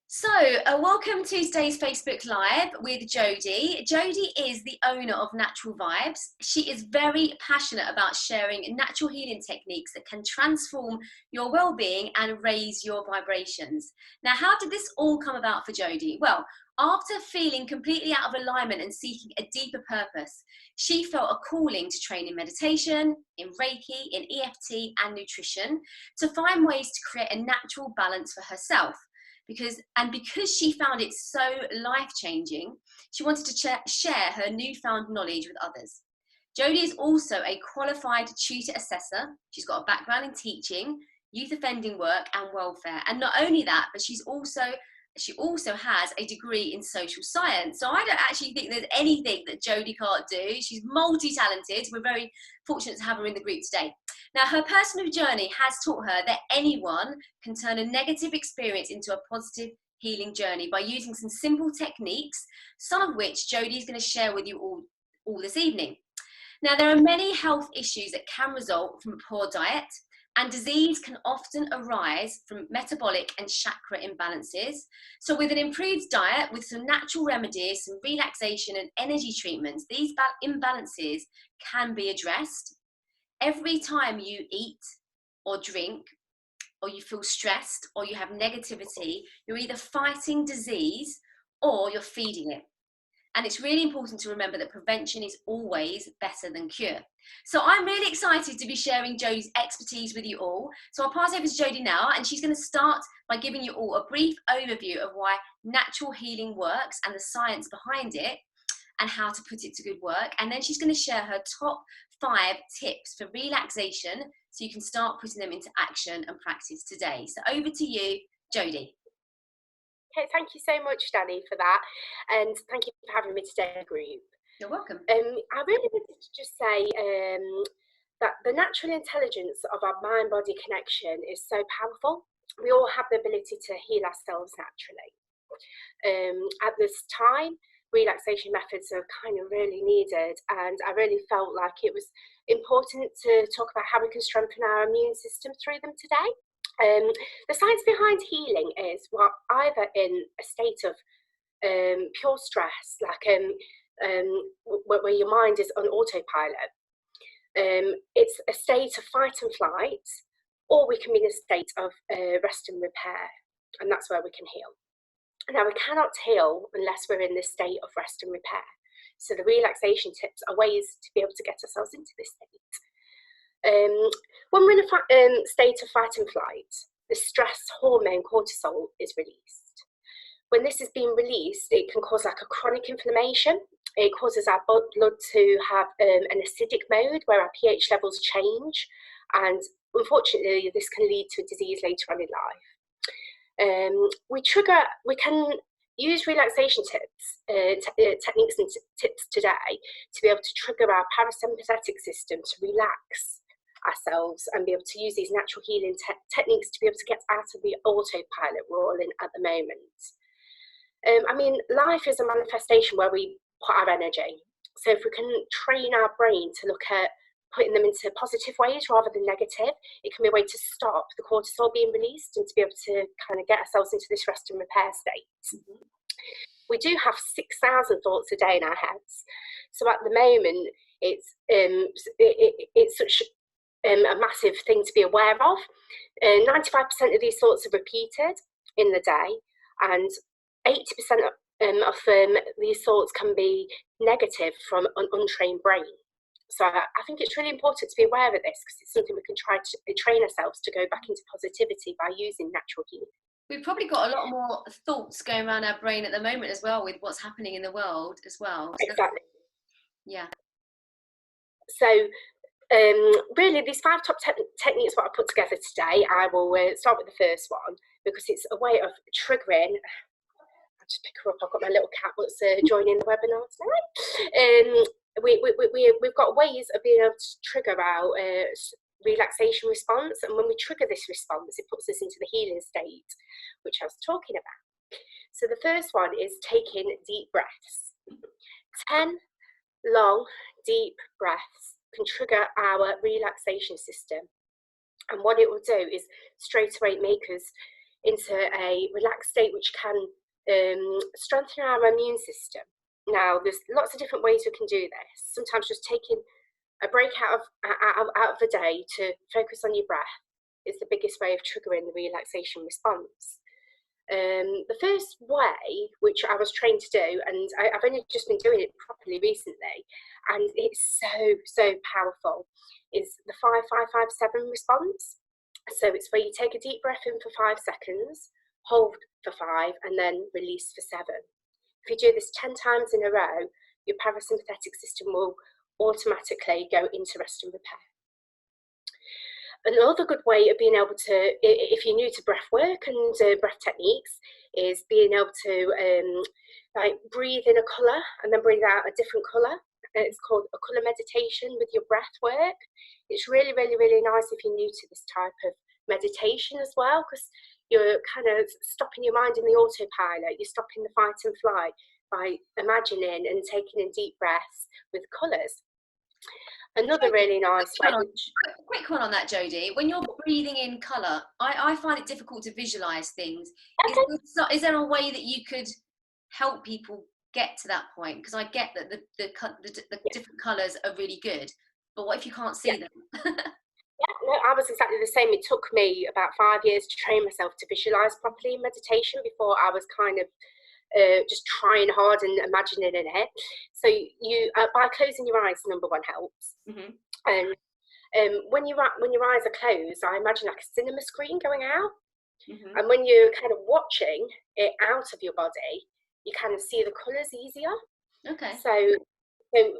So, welcome to today's Facebook Live with Jodie. Jodie is the owner of Natural Vibes. She is very passionate about sharing natural healing techniques that can transform your well-being and raise your vibrations. Now, how did this all come about for Jodie? Well, after feeling completely out of alignment and seeking a deeper purpose, she felt a calling to train in meditation, in Reiki, in EFT, and nutrition to find ways to create a natural balance for herself. Because she found it so life-changing, she wanted to share her newfound knowledge with others. Jodie is also a qualified tutor assessor. She's got a background in teaching, youth offending work and welfare. And not only that, but she also has a degree in social science. So I don't actually think there's anything that Jodie can't do. She's multi-talented. We're very fortunate to have her in the group today. Now, her personal journey has taught her that anyone can turn a negative experience into a positive healing journey by using some simple techniques, some of which Jodie is going to share with you all this evening. Now, there are many health issues that can result from a poor diet, and disease can often arise from metabolic and chakra imbalances. So with an improved diet, with some natural remedies, some relaxation and energy treatments, these imbalances can be addressed. Every time you eat or drink, or you feel stressed, or you have negativity, you're either fighting disease or you're feeding it. And it's really important to remember that prevention is always better than cure. So I'm really excited to be sharing Jodie's expertise with you all. So I'll pass over to Jodie now, and she's going to start by giving you all a brief overview of why natural healing works and the science behind it and how to put it to good work. And then she's going to share her top 5 tips for relaxation so you can start putting them into action and practice today. So over to you, Jodie. Okay, thank you so much, Danny, for that, and thank you for having me today in the group. You're welcome. I really wanted to just say that the natural intelligence of our mind-body connection is so powerful. We all have the ability to heal ourselves naturally. At this time, relaxation methods are kind of really needed, and I really felt like it was important to talk about how we can strengthen our immune system through them today. The science behind healing is either in a state of pure stress, like where your mind is on autopilot. It's a state of fight and flight, or we can be in a state of rest and repair, and that's where we can heal. Now, we cannot heal unless we're in this state of rest and repair. So the relaxation tips are ways to be able to get ourselves into this state. When we're in a state of fight and flight, the stress hormone cortisol is released. When this is being released, it can cause like a chronic inflammation. It causes our blood to have an acidic mode where our pH levels change, and unfortunately this can lead to a disease later on in life. We can use relaxation tips, techniques and tips today to be able to trigger our parasympathetic system to relax ourselves and be able to use these natural healing techniques to be able to get out of the autopilot we're all in at the moment. I mean, life is a manifestation where we put our energy. So if we can train our brain to look at putting them into positive ways rather than negative, it can be a way to stop the cortisol being released and to be able to kind of get ourselves into this rest and repair state. Mm-hmm. We do have 6,000 thoughts a day in our heads. So at the moment, it's such a massive thing to be aware of. 95% of these thoughts are repeated in the day, and 80% of these thoughts can be negative from an untrained brain. So I think it's really important to be aware of this, because it's something we can try to train ourselves to go back into positivity by using natural healing. We've probably got a lot more thoughts going around our brain at the moment as well, with what's happening in the world as well. So exactly. Yeah. So really, these 5 top techniques what I put together today, I will start with the first one, because it's a way of triggering. I'll just pick her up. I've got my little cat that's joining the webinar tonight. We've got ways of being able to trigger our relaxation response, and when we trigger this response, it puts us into the healing state, which I was talking about. So the first one is taking deep breaths. 10 long, deep breaths can trigger our relaxation system, and what it will do is straight away make us into a relaxed state, which can strengthen our immune system. Now, there's lots of different ways we can do this. Sometimes just taking a break out of the day to focus on your breath is the biggest way of triggering the relaxation response. The first way, which I was trained to do, and I've only just been doing it properly recently, and it's so powerful, is the 5-5-5-7 response. So it's where you take a deep breath in for 5 seconds, hold for 5, and then release for 7. If you do this 10 times in a row, your parasympathetic system will automatically go into rest and repair. Another good way of being able to, if you're new to breath work and breath techniques, is being able to like breathe in a colour and then breathe out a different colour. It's called a colour meditation with your breath work. It's really nice if you're new to this type of meditation as well, because you're kind of stopping your mind in the autopilot. You're stopping the fight and flight by imagining and taking in deep breaths with colours. Another really nice way. Quick one on that, Jodie. When you're breathing in colour, I find it difficult to visualise things. Okay. Is there a way that you could help people get to that point? Because I get that the different colours are really good, but what if you can't see them? Yeah, no, I was exactly the same. It took me about 5 years to train myself to visualise properly in meditation before I was kind of just trying hard and imagining in it. So you by closing your eyes, number one, helps. Mm-hmm. And when your eyes are closed, I imagine like a cinema screen going out. Mm-hmm. And when you're kind of watching it out of your body, you kind of see the colours easier. Okay. So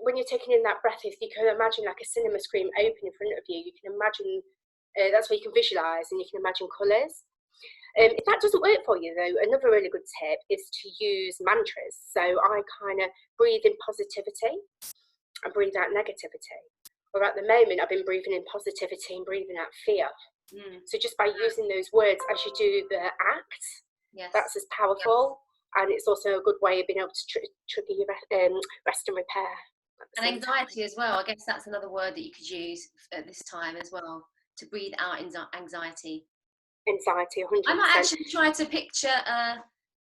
when you're taking in that breath, if you can imagine like a cinema screen open in front of you, you can imagine that's where you can visualise and you can imagine colours. If that doesn't work for you, though, another really good tip is to use mantras. So I kind of breathe in positivity and breathe out negativity. Or at the moment, I've been breathing in positivity and breathing out fear. So just by using those words as you do the act, that's as powerful. And it's also a good way of being able to trigger your rest and repair. And anxiety as well. I guess that's another word that you could use at this time as well, to breathe out anxiety. Anxiety, 100%. I might actually try to picture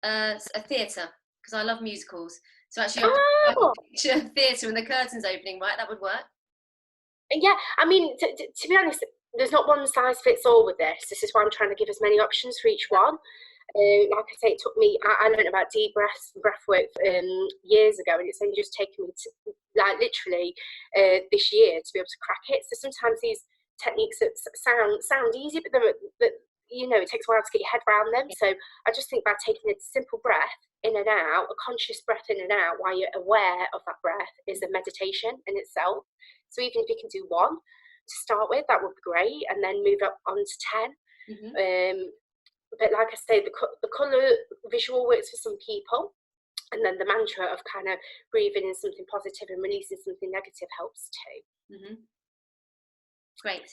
a theatre, because I love musicals. So actually, I can picture a theatre and the curtains opening, right? That would work. Yeah, I mean, to be honest, there's not one size fits all with this. This is why I'm trying to give as many options for each one. Like I say, it took me, I learned about deep breaths and breath work years ago, and it's only just taken me to, like, literally this year to be able to crack it. So sometimes these techniques that sound easy, but you know, it takes a while to get your head around them. So I just think by taking a simple breath in and out, a conscious breath in and out while you're aware of that breath, is a meditation in itself. So even if you can do one to start with, that would be great, and then move up on to 10. Mm-hmm. But like I say, the colour visual works for some people, and then the mantra of kind of breathing in something positive and releasing something negative helps too. Mm-hmm. Great.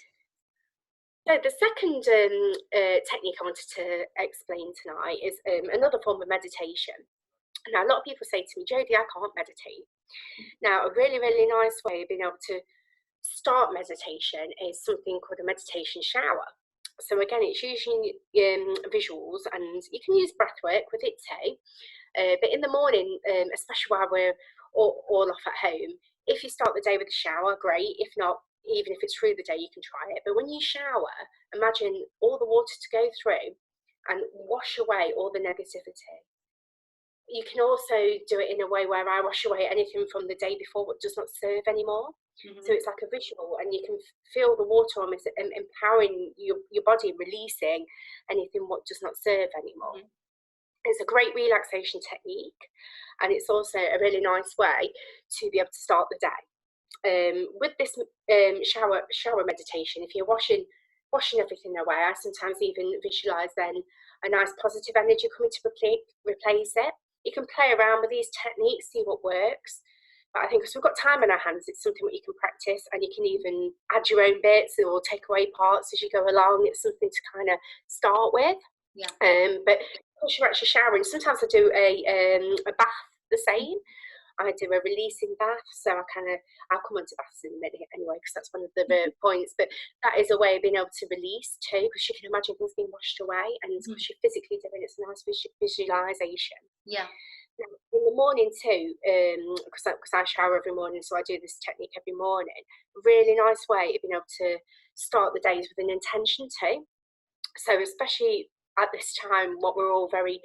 So the second technique I wanted to explain tonight is another form of meditation. Now, a lot of people say to me, Jodie, I can't meditate. Now, a really nice way of being able to start meditation is something called a meditation shower. So again, it's usually visuals, and you can use breath work with it too. But in the morning, especially while we're all off at home, if you start the day with a shower, great. If not, even if it's through the day, you can try it. But when you shower, imagine all the water to go through and wash away all the negativity. You can also do it in a way where I wash away anything from the day before what does not serve anymore. Mm-hmm. So it's like a visual, and you can feel the water almost empowering your body, releasing anything what does not serve anymore. Mm-hmm. It's a great relaxation technique, and it's also a really nice way to be able to start the day. With this shower meditation, if you're washing everything away, I sometimes even visualize then a nice positive energy coming to replace it. You can play around with these techniques, see what works. But I think because we've got time on our hands, it's something that you can practice, and you can even add your own bits or take away parts as you go along. It's something to kind of start with. Yeah. But once you're actually showering, sometimes I do a bath the same. I do a releasing bath, so I'll come on to baths in a minute anyway, because that's one of the points, but that is a way of being able to release too, because you can imagine things being washed away, and because you're physically doing it, it's a nice visualization. Yeah. Now, in the morning too, because I shower every morning, so I do this technique every morning. Really nice way of being able to start the days with an intention too. So especially at this time, what we're all very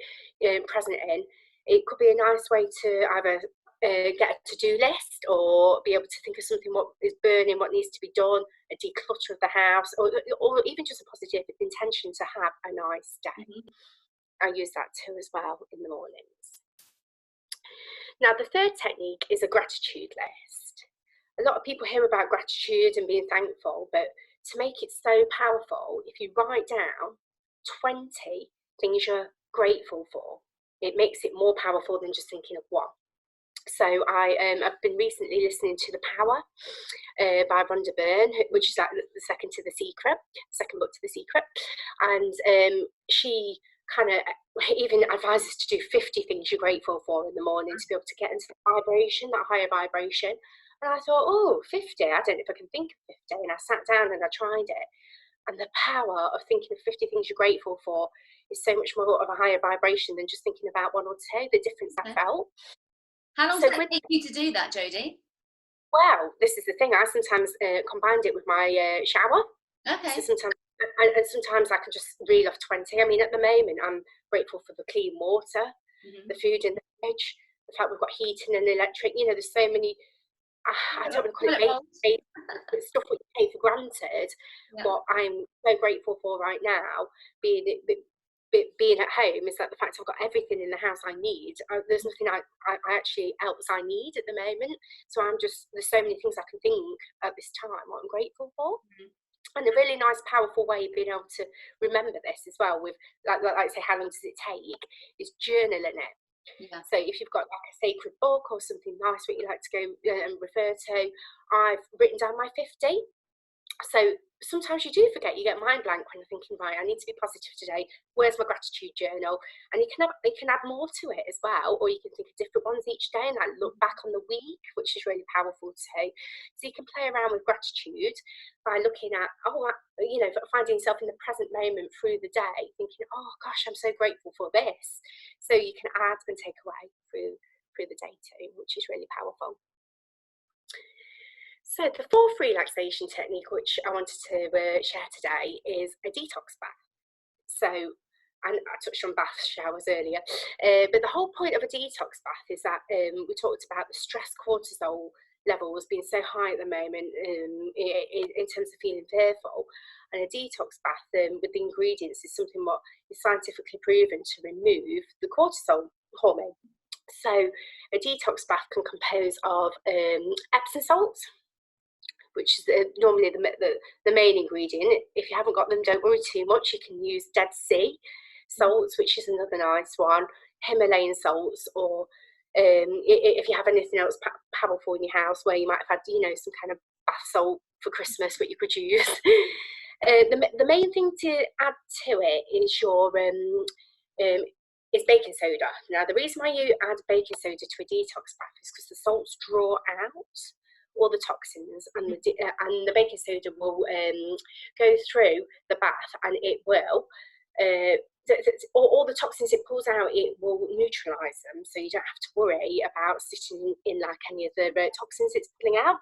present in, it could be a nice way to either get a to-do list, or be able to think of something, what is burning, what needs to be done, a declutter of the house, or even just a positive intention to have a nice day. I use that too as well in the mornings. Now, the third technique is a gratitude list. A lot of people hear about gratitude and being thankful, but to make it so powerful, if you write down 20 things you're grateful for, it makes it more powerful than just thinking of one. So I've been recently listening to The Power by Rhonda Byrne, which is like the second to The Secret, second book to The Secret. And she kind of even advises to do 50 things you're grateful for in the morning to be able to get into the vibration, that higher vibration. And I thought, oh, 50, I don't know if I can think of 50. And I sat down and I tried it. And the power of thinking of 50 things you're grateful for is so much more of a higher vibration than just thinking about one or two, the difference I felt. How long does it take you to do that, Jodie? Well, this is the thing. I sometimes combined it with my shower. Okay. So sometimes I can just reel off 20. I mean, at the moment, I'm grateful for the clean water, the food in the fridge, the fact we've got heating and electric. You know, there's so many, I don't want to call it basic stuff we take for granted. What I'm so grateful for right now, being at home, is that the fact I've got everything in the house I need. There's nothing I actually else I need at the moment. So there's so many things I can think at this time what I'm grateful for. And a really nice, powerful way of being able to remember this as well, with like say, how long does it take, is journaling it. So if you've got like a sacred book or something nice that you like to go and refer to, I've written down my 50. So sometimes you do forget, you get mind blank when you're thinking, right, I need to be positive today. Where's my gratitude journal? And you can add more to it as well, or you can think of different ones each day and like look back on the week, which is really powerful too. So you can play around with gratitude by looking at, finding yourself in the present moment through the day, thinking, oh gosh, I'm so grateful for this. So you can add and take away through the day too, which is really powerful. So the fourth relaxation technique, which I wanted to share today, is a detox bath. So, and I touched on bath showers earlier, but the whole point of a detox bath is that we talked about the stress cortisol levels being so high at the moment in terms of feeling fearful. And a detox bath with the ingredients is something what is scientifically proven to remove the cortisol hormone. So a detox bath can compose of Epsom salts, which is normally the main ingredient. If you haven't got them, don't worry too much. You can use Dead Sea salts, which is another nice one, Himalayan salts, or if you have anything else powerful in your house where you might have had, some kind of bath salt for Christmas that you could use. The main thing to add to it is is baking soda. Now, the reason why you add baking soda to a detox bath is because the salts draw out all the toxins, and the baking soda will go through the bath, and it will all the toxins it pulls out, it will neutralize them, so you don't have to worry about sitting in like any of the toxins it's pulling out.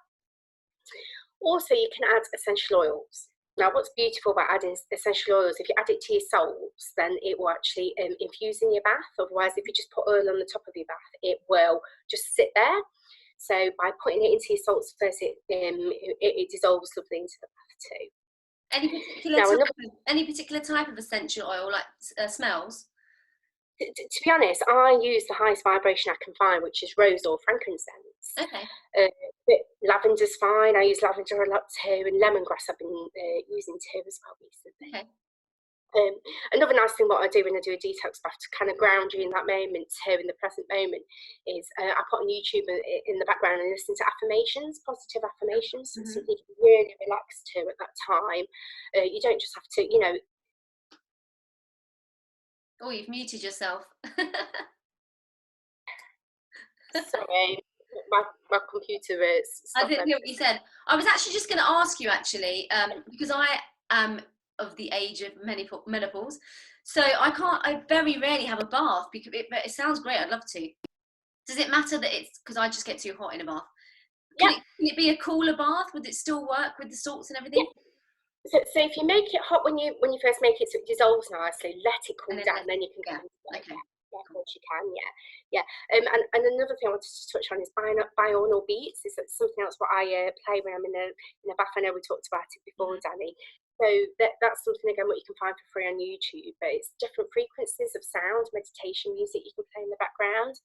Also, you can add essential oils. Now, what's beautiful about adding essential oils, if you add it to your salts, then it will actually infuse in your bath. Otherwise, if you just put oil on the top of your bath, it will just sit there. So by putting it into your salts first, it dissolves lovely into the bath too. Any particular type of essential oil, like smells? To be honest, I use the highest vibration I can find, which is rose or frankincense. Okay. But lavender's fine. I use lavender a lot too, and lemongrass I've been using too as well recently. Okay. Another nice thing what I do when I do a detox bath to kind of ground you in that moment too, in the present moment, is I put on YouTube in the background and listen to affirmations, positive affirmations, something you can really relax to at that time. You don't just have to, Oh, you've muted yourself. Sorry. my computer I stopped didn't hear what everything. you said. I was actually just going to ask you, actually, because I am of the age of menopause, so I very rarely have a bath, because but it sounds great. I'd love to. Does it matter that it's because I just get too hot in a bath? Yeah, Can it be a cooler bath? Would it still work with the salts and yeah. everything? So if you make it hot when you first make it, so it dissolves nicely, let it cool And then down, then you can yeah, go into it. okay, Yeah, of cool. course you can. Yeah, yeah. And another thing I wanted to touch on is binaural beats. Is that something else what I play when I'm in a bath? I know we talked about it before, Mhm. Danny. So that's something again what you can find for free on YouTube. But it's different frequencies of sound, meditation music you can play in the background,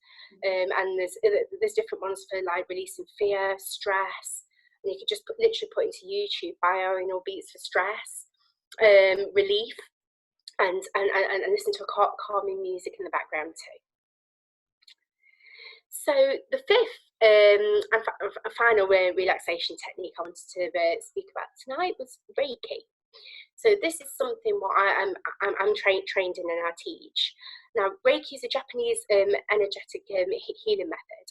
and there's different ones for like releasing fear, stress. And you can just literally put into YouTube binaural beats for stress, relief, and listen to calming music in the background too. So the fifth and final relaxation technique I wanted to speak about tonight was Reiki. So this is something what I'm trained in and I teach. Now Reiki is a Japanese energetic healing method,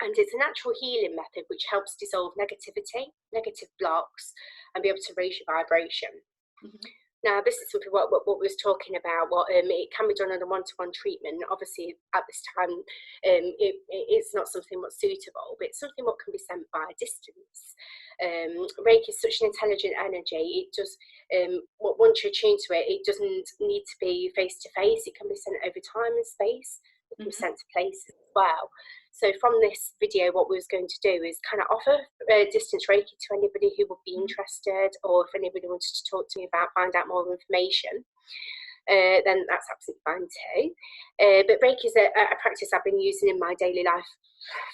and it's a natural healing method which helps dissolve negativity, negative blocks, and be able to raise your vibration. Mhm. Now, this is something what we was talking about. It can be done on a one-to-one treatment. Obviously, at this time, it's not something what's suitable, but it's something what can be sent by distance. Reiki is such an intelligent energy. It just once you're attuned to it, it doesn't need to be face to face. It can be sent over time and space. It can be Mhm. sent to places as well. So from this video, what we was going to do is kind of offer distance Reiki to anybody who would be interested, or if anybody wanted to talk to me about, find out more information, then that's absolutely fine too. But Reiki is a practice I've been using in my daily life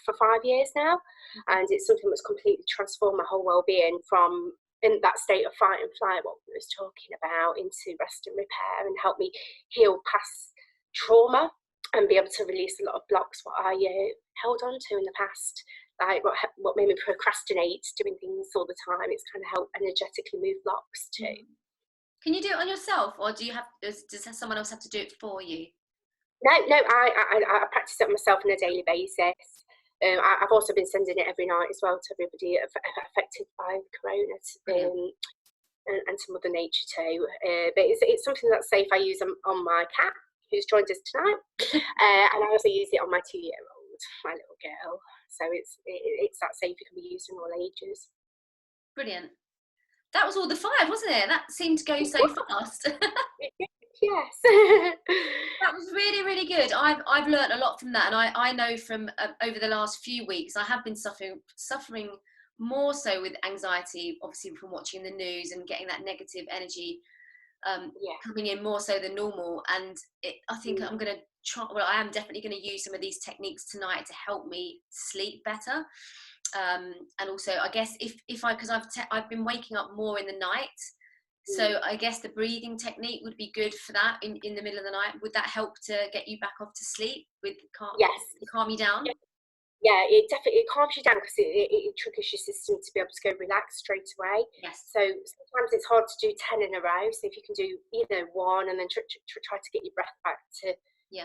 for 5 years now, and it's something that's completely transformed my whole well-being from in that state of fight and flight, what we was talking about, into rest and repair, and help me heal past trauma and be able to release a lot of blocks what I held on to in the past, like what made me procrastinate doing things all the time. It's kind of helped energetically move blocks too. Mhm. Can you do it on yourself, or does someone else have to do it for you? No, I practice it myself on a daily basis. I've also been sending it every night as well to everybody affected by corona, Brilliant. and to Mother Nature too. But it's something that's safe. I use on my cat, who's joined us tonight, and I also use it on my 2-year-old, my little girl. So it's that safe. It can be used in all ages. Brilliant. That was all the 5, wasn't it? That seemed to go so fast. Yes. That was really, really good. I've learned a lot from that, and I know from over the last few weeks I have been suffering more so with anxiety, obviously from watching the news and getting that negative energy Yeah. coming in more so than normal. And I think I'm going to try. Well, I am definitely going to use some of these techniques tonight to help me sleep better. And also, I guess if I because I've been waking up more in the night. So I guess the breathing technique would be good for that in the middle of the night. Would that help to get you back off to sleep with Yes. calm you down? Yeah, it definitely calms you down because it triggers your system to be able to go relax straight away. Yes. So sometimes it's hard to do 10 in a row. So if you can do, one, and then try to get your breath back to Yeah.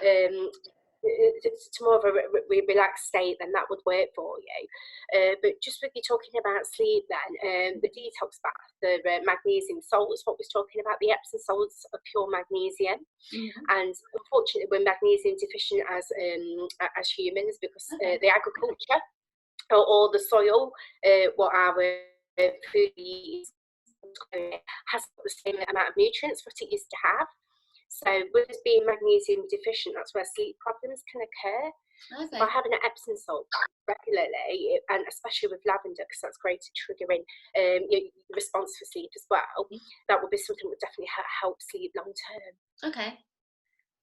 more of a relaxed state, then that would work for you. But just with you talking about sleep, then the detox bath, the magnesium salts, what was talking about, the Epsom salts of pure magnesium. Mm-hmm. And unfortunately, we're magnesium deficient as humans because Okay. the agriculture or the soil, what our food is, has the same amount of nutrients what it used to have. So with us being magnesium deficient, that's where sleep problems can occur. So by Okay. having an Epsom salt regularly, and especially with lavender, because that's great at triggering your response for sleep as well, that would be something that would definitely help sleep long term. Okay.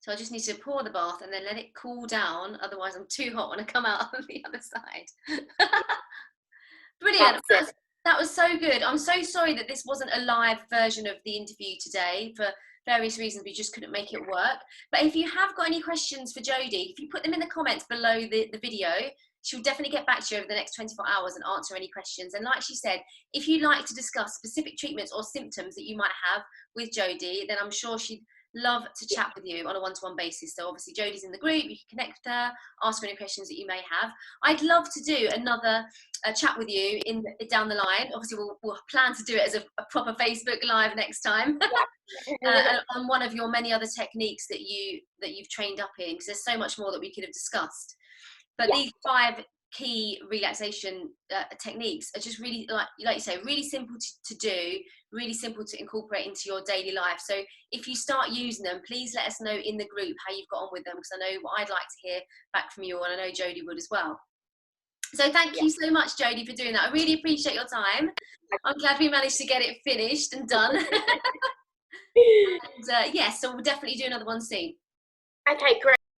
So I just need to pour the bath and then let it cool down. Otherwise, I'm too hot when I come out on the other side. Brilliant. That's it. That was so good. I'm so sorry that this wasn't a live version of the interview today. For various reasons, we just couldn't make it work. But if you have got any questions for Jodie, if you put them in the comments below the video, she'll definitely get back to you over the next 24 hours and answer any questions. And like she said, if you'd like to discuss specific treatments or symptoms that you might have with Jodie, then I'm sure she'd love to chat with you on a one-to-one basis. So obviously Jodie's in the group, you can connect with her, ask her any questions that you may have. I'd love to do another chat with you down the line. Obviously we'll plan to do it as a proper Facebook Live next time. On one of your many other techniques that you've trained up in, because there's so much more that we could have discussed. But these 5 key relaxation techniques are just really, like you say, really simple to do, really simple to incorporate into your daily life. So if you start using them, please let us know in the group how you've got on with them, because I know I'd like to hear back from you all, and I know Jodie would as well. So thank you so much, Jodie, for doing that. I really appreciate your time. I'm glad we managed to get it finished and done. And so we'll definitely do another one soon. Okay, great.